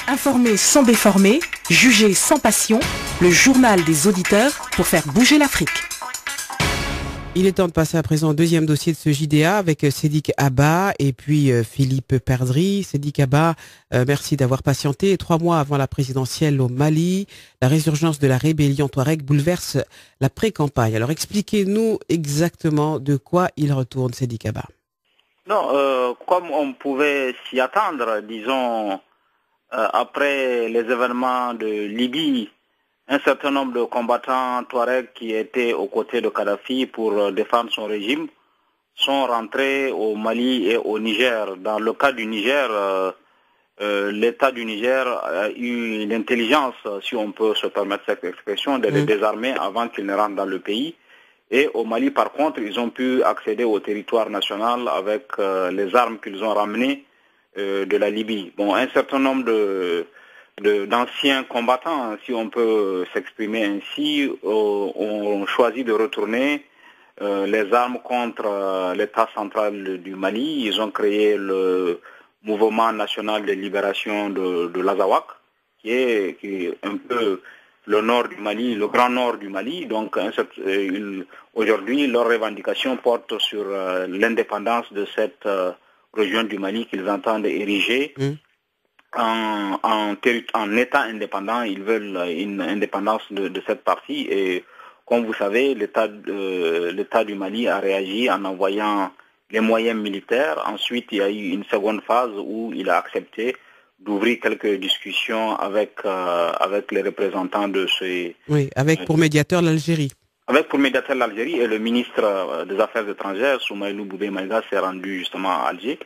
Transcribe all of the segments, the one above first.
Informer sans déformer, juger sans passion, le journal des auditeurs pour faire bouger l'Afrique. Il est temps de passer à présent au deuxième dossier de ce JDA avec Sédik Abba et puis Philippe Perdry. Sédik Abba, merci d'avoir patienté. 3 mois avant la présidentielle au Mali, la résurgence de la rébellion Touareg bouleverse la pré-campagne. Alors expliquez-nous exactement de quoi il retourne, Sédik Abba. Non, comme on pouvait s'y attendre, disons, après les événements de Libye, un certain nombre de combattants Touareg qui étaient aux côtés de Kadhafi pour défendre son régime sont rentrés au Mali et au Niger. Dans le cas du Niger, l'État du Niger a eu l'intelligence, si on peut se permettre cette expression, de les désarmer avant qu'ils ne rentrent dans le pays. Et au Mali, par contre, ils ont pu accéder au territoire national avec les armes qu'ils ont ramenées de la Libye. Bon, un certain nombre d'anciens combattants, si on peut s'exprimer ainsi, ont choisi de retourner les armes contre l'État central du Mali. Ils ont créé le mouvement national de libération de l'Azawak, qui est un peu le nord du Mali, le grand nord du Mali. Donc aujourd'hui, leurs revendications portent sur l'indépendance de cette région du Mali qu'ils entendent ériger en État indépendant. Ils veulent une indépendance de cette partie. Et comme vous savez, l'État du Mali a réagi en envoyant les moyens militaires. Ensuite, il y a eu une seconde phase où il a accepté d'ouvrir quelques discussions avec les représentants de ces... Oui, avec pour médiateur l'Algérie. Avec pour médiateur l'Algérie, et le ministre des Affaires étrangères, Soumaïlou Boubé Maïga, s'est rendu justement à Alger.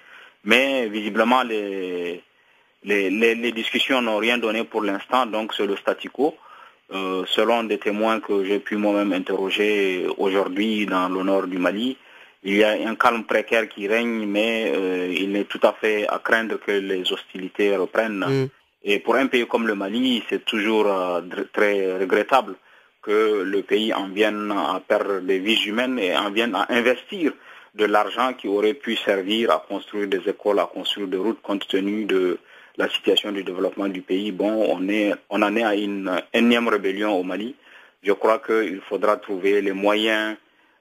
Mais visiblement, les discussions n'ont rien donné pour l'instant, donc c'est le statu quo. Selon des témoins que j'ai pu moi-même interroger aujourd'hui dans le nord du Mali, il y a un calme précaire qui règne, mais il est tout à fait à craindre que les hostilités reprennent. Et pour un pays comme le Mali, c'est toujours très regrettable que le pays en vienne à perdre des vies humaines et en vienne à investir de l'argent qui aurait pu servir à construire des écoles, à construire des routes, compte tenu de la situation du développement du pays. Bon, on en est à une énième rébellion au Mali. Je crois qu'il faudra trouver les moyens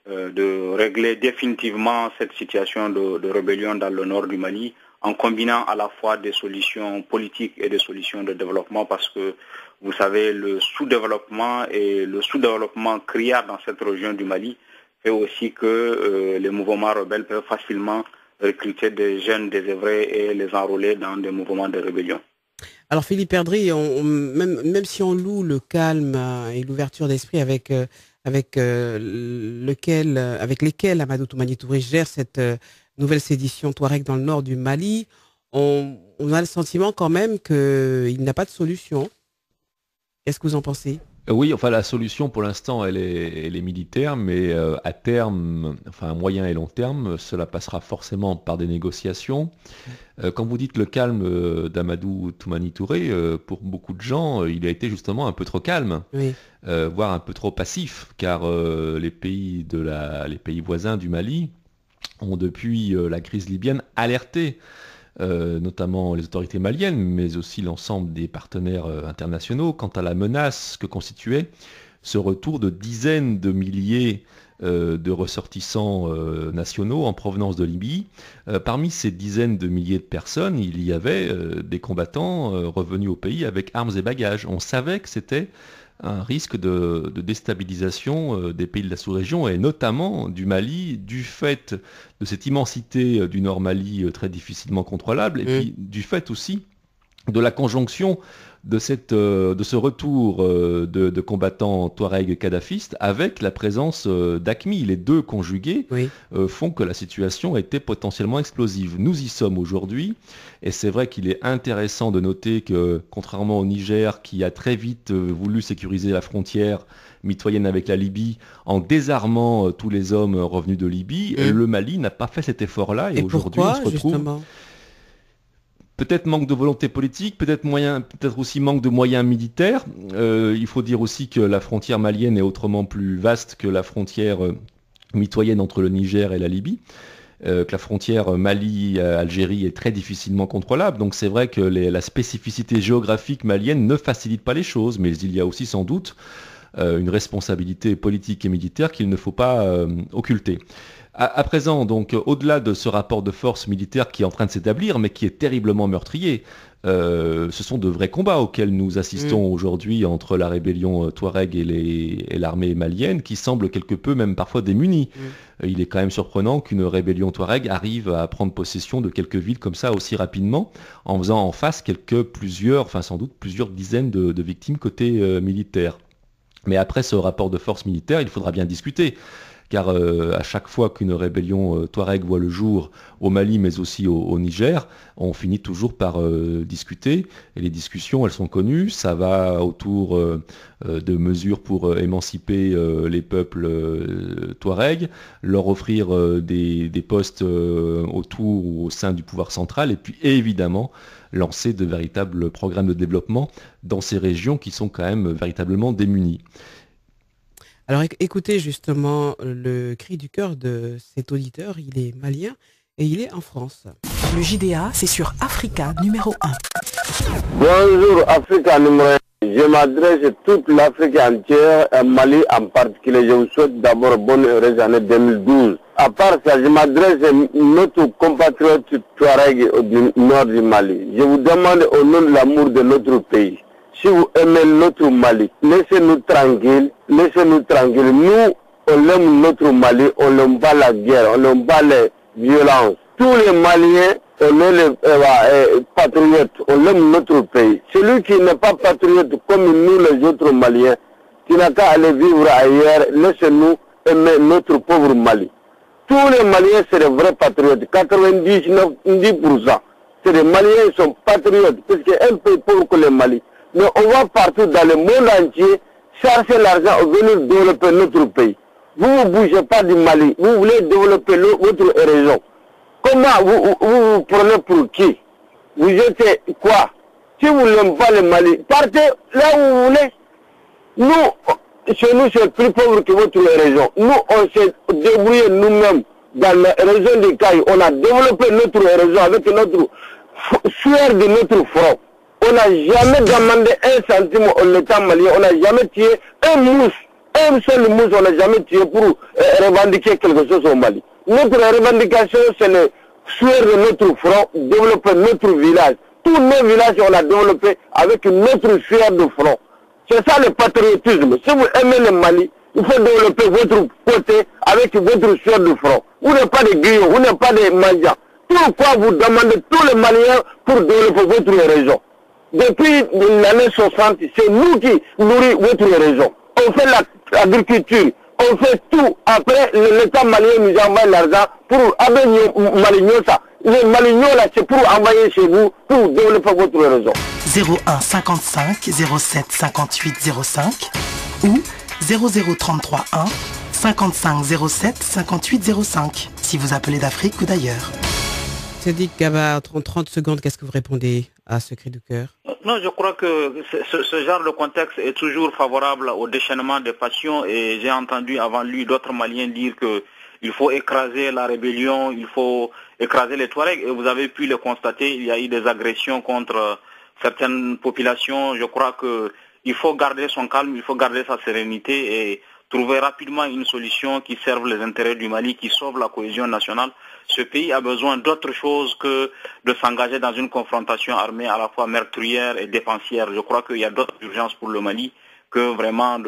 de régler définitivement cette situation de rébellion dans le nord du Mali, en combinant à la fois des solutions politiques et des solutions de développement, parce que vous savez, le sous-développement et le sous-développement criard dans cette région du Mali fait aussi que les mouvements rebelles peuvent facilement recruter des jeunes désœuvrés et les enrôler dans des mouvements de rébellion. Alors Philippe Perdry, même si on loue le calme et l'ouverture d'esprit avec lesquels Amadou Toumani Touré gère cette nouvelle sédition Touareg dans le nord du Mali, on a le sentiment quand même qu'il n'a pas de solution. Qu'est-ce que vous en pensez ? Oui, enfin la solution pour l'instant elle est militaire, mais à terme, enfin à moyen et long terme, cela passera forcément par des négociations. Quand vous dites le calme d'Amadou Toumani Touré, pour beaucoup de gens, il a été justement un peu trop calme, voire un peu trop passif, car les pays voisins du Mali ont depuis la crise libyenne alerté notamment les autorités maliennes, mais aussi l'ensemble des partenaires internationaux, quant à la menace que constituait ce retour de dizaines de milliers de ressortissants nationaux en provenance de Libye. Parmi ces dizaines de milliers de personnes, il y avait des combattants revenus au pays avec armes et bagages. On savait que c'était un risque de déstabilisation des pays de la sous-région et notamment du Mali, du fait de cette immensité du Nord Mali très difficilement contrôlable et puis du fait aussi de la conjonction de ce retour de combattants Touareg kadhafistes avec la présence d'AQMI. Les deux conjugués font que la situation était potentiellement explosive. Nous y sommes aujourd'hui et c'est vrai qu'il est intéressant de noter que, contrairement au Niger qui a très vite voulu sécuriser la frontière mitoyenne avec la Libye en désarmant tous les hommes revenus de Libye, le Mali n'a pas fait cet effort-là et aujourd'hui on se retrouve... Justement Peut-être manque de volonté politique, peut-être aussi manque de moyens militaires. Il faut dire aussi que la frontière malienne est autrement plus vaste que la frontière mitoyenne entre le Niger et la Libye. que la frontière Mali-Algérie est très difficilement contrôlable. Donc c'est vrai que la spécificité géographique malienne ne facilite pas les choses, mais il y a aussi sans doute une responsabilité politique et militaire qu'il ne faut pas occulter. À présent, donc, au-delà de ce rapport de force militaire qui est en train de s'établir, mais qui est terriblement meurtrier, ce sont de vrais combats auxquels nous assistons aujourd'hui entre la rébellion Touareg et l'armée malienne, qui semble quelque peu, même parfois démunie. Il est quand même surprenant qu'une rébellion Touareg arrive à prendre possession de quelques villes comme ça aussi rapidement, en faisant en face sans doute plusieurs dizaines de victimes côté militaire. Mais après ce rapport de force militaire, il faudra bien discuter. Car à chaque fois qu'une rébellion Touareg voit le jour au Mali, mais aussi au Niger, on finit toujours par discuter. Et les discussions, elles sont connues. Ça va autour de mesures pour émanciper les peuples Touareg, leur offrir des postes autour ou au sein du pouvoir central, et puis évidemment lancer de véritables programmes de développement dans ces régions qui sont quand même véritablement démunies. Alors écoutez justement le cri du cœur de cet auditeur, il est malien et il est en France. Le JDA, c'est sur Africa numéro 1. Bonjour Africa numéro 1. Je m'adresse à toute l'Afrique entière, et Mali en particulier. Je vous souhaite d'abord bonne heureuse année 2012. À part ça, je m'adresse à notre compatriote Touareg du nord du Mali. Je vous demande au nom de l'amour de notre pays, si vous aimez notre Mali, laissez-nous tranquilles, laissez-nous tranquilles. Nous, on aime notre Mali, on n'aime pas la guerre, on n'aime pas les violences. Tous les Maliens, on est les patriotes, on aime notre pays. Celui qui n'est pas patriote comme nous les autres Maliens, qui n'a qu'à aller vivre ailleurs, laissez-nous aimer notre pauvre Mali. Tous les Maliens, c'est des vrais patriotes, 99%. C'est des Maliens qui sont patriotes, parce qu'il y a un peu pauvre que le Mali. Mais on va partout dans le monde entier chercher l'argent et venir développer notre pays. Vous ne bougez pas du Mali, vous voulez développer votre région. Comment vous prenez pour qui? Vous êtes quoi? Si vous n'aimez pas le Mali, partez là où vous voulez. Nous, chez nous, c'est plus pauvre que votre région. Nous, on s'est débrouillé nous-mêmes dans la région des Cailles. On a développé notre région avec notre sueur de notre front. On n'a jamais demandé un centime au l'État malien, on n'a jamais tué un mousse, un seul mousse, on n'a jamais tué pour revendiquer quelque chose au Mali. Notre revendication, c'est le sueur de notre front, développer notre village. Tous nos villages, on a développé avec notre sueur de front. C'est ça le patriotisme. Si vous aimez le Mali, il faut développer votre côté avec votre sueur de front. Vous n'êtes pas des griots, vous n'êtes pas des mandiants. Pourquoi vous demandez tous les Maliens pour développer votre région? Depuis l'année 60, c'est nous qui nourrissons votre région. On fait l'agriculture, on fait tout. Après, l'État malien nous envoie l'argent pour amener Malignon ça. Les Malignons là, c'est pour envoyer chez vous, pour développer votre région. 01 55 07 58 05 ou 0033 1 55 07 58 05 si vous appelez d'Afrique ou d'ailleurs. Sédic Gaba, 30 secondes, qu'est-ce que vous répondez à ce cri du cœur? Non, je crois que ce genre de contexte est toujours favorable au déchaînement des passions et j'ai entendu avant lui d'autres Maliens dire qu'il faut écraser la rébellion, il faut écraser les Touaregs et vous avez pu le constater, il y a eu des agressions contre certaines populations. Je crois qu'il faut garder son calme, il faut garder sa sérénité et trouver rapidement une solution qui serve les intérêts du Mali, qui sauve la cohésion nationale. Ce pays a besoin d'autre chose que de s'engager dans une confrontation armée à la fois meurtrière et dépensière. Je crois qu'il y a d'autres urgences pour le Mali que vraiment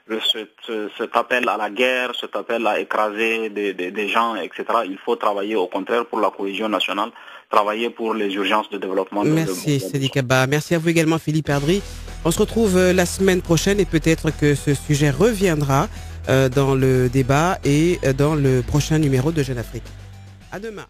cet appel à la guerre, cet appel à écraser des gens, etc. Il faut travailler au contraire pour la cohésion nationale, travailler pour les urgences de développement. Merci Sédic Gaba. Merci à vous également Philippe Perdry. On se retrouve la semaine prochaine et peut-être que ce sujet reviendra dans le débat et dans le prochain numéro de Jeune Afrique. À demain.